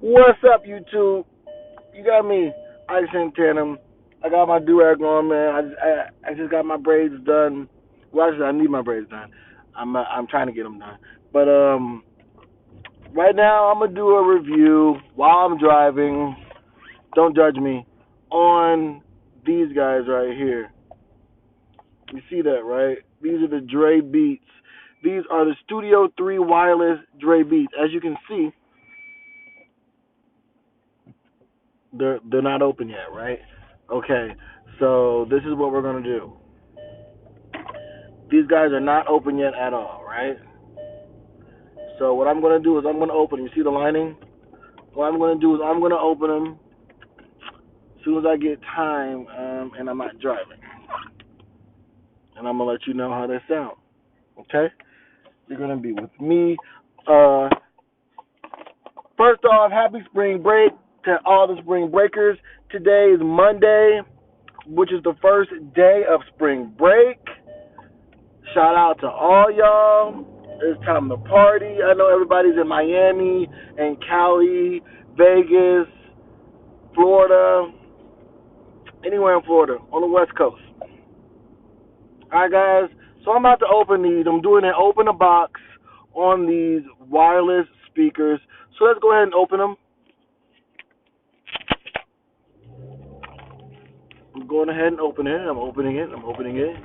What's up, YouTube? You got me, Ice and Tandem. I got my do-rag on, man. I just got my braids done. Well, actually, I need my braids done. I'm trying to get them done. But right now I'm gonna do a review while I'm driving. Don't judge me on these guys right here. You see that, right? These are the Dre Beats. These are the Studio 3 wireless Dre Beats. As you can see, they're not open yet, right? Okay, so this is what we're gonna do. These guys are not open yet at all, right? So what I'm gonna do is I'm gonna open. You see the lining? What I'm gonna do is I'm gonna open them as soon as I get time, and I'm not driving, and I'm gonna let you know how they sound. Okay? You're gonna be with me. Uh, First off, happy spring break to all the spring breakers. Today is Monday, which is the first day of spring break. Shout out to all y'all. It's time to party. I know everybody's in Miami and Cali, Vegas, Florida, anywhere in Florida on the West Coast. All right, guys. So I'm about to open these. I'm doing an open a box on these wireless speakers. So let's go ahead and open them. I'm going ahead and open it. I'm opening it. I'm opening it.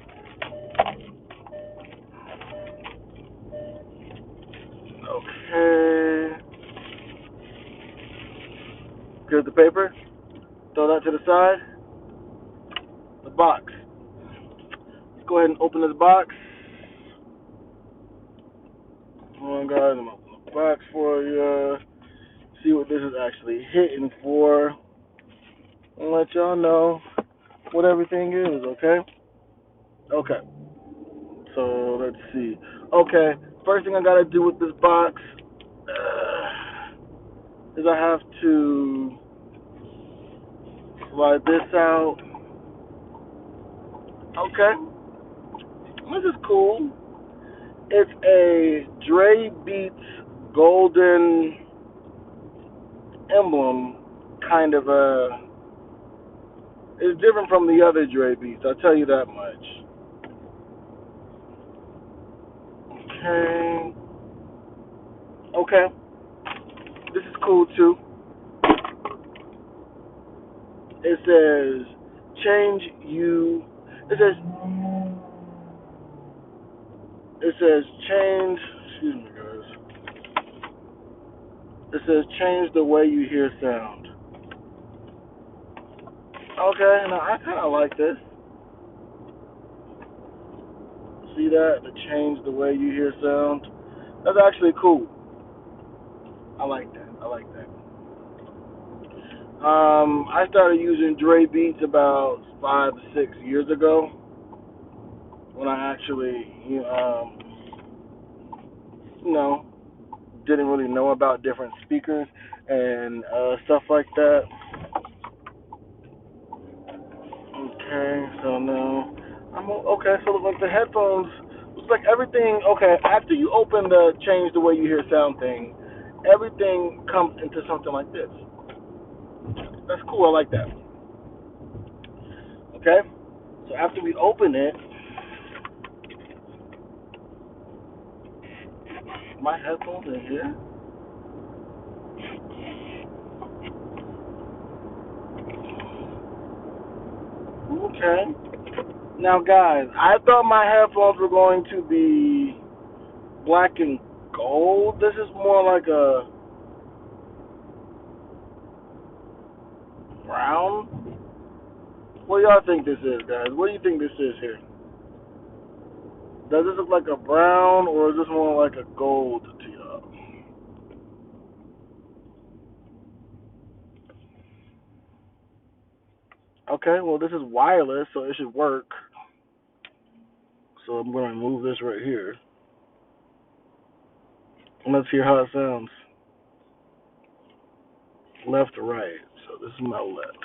Okay. Here's the paper. Throw that to the side. The box. Let's go ahead and open this box. Come on, guys. I'm gonna open the box for you. See what this is actually hitting for. And let y'all know what everything is, okay? Okay. So let's see. Okay. First thing I gotta do with this box is I have to slide this out. Okay. This is cool. It's a Dre Beats golden emblem, kind of a. It's different from the other Dre Beats. I'll tell you that much. Okay. Okay. This is cool too. It says change you. It says change. Excuse me, guys. It says change the way you hear sound. Okay. Now I kind of like this. See that? To change the way you hear sound. That's actually cool. I like that. I like that. I started using Dre Beats about 5 to 6 years ago when I actually, you know, didn't really know about different speakers and stuff like that. Okay, so now okay. So like the headphones, looks like everything. Okay, after you open the change the way you hear sound thing, everything comes into something like this. That's cool. I like that. Okay, so after we open it, my headphones in here. Okay. Now, guys, I thought my headphones were going to be black and gold. This is more like a brown. What do y'all think this is, guys? What do you think this is here? Does this look like a brown or is this more like a gold to y'all? Okay, well, this is wireless, so it should work. So I'm going to move this right here. And let's hear how it sounds. Left to right. So this is my left.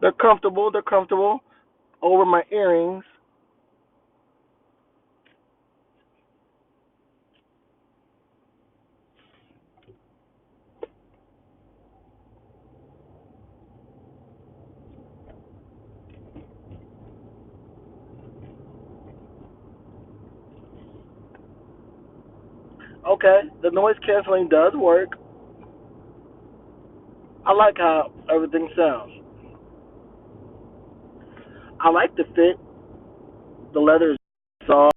They're comfortable. They're comfortable. Over my earrings. Okay, the noise canceling does work. I like how everything sounds. I like the fit. The leather is soft.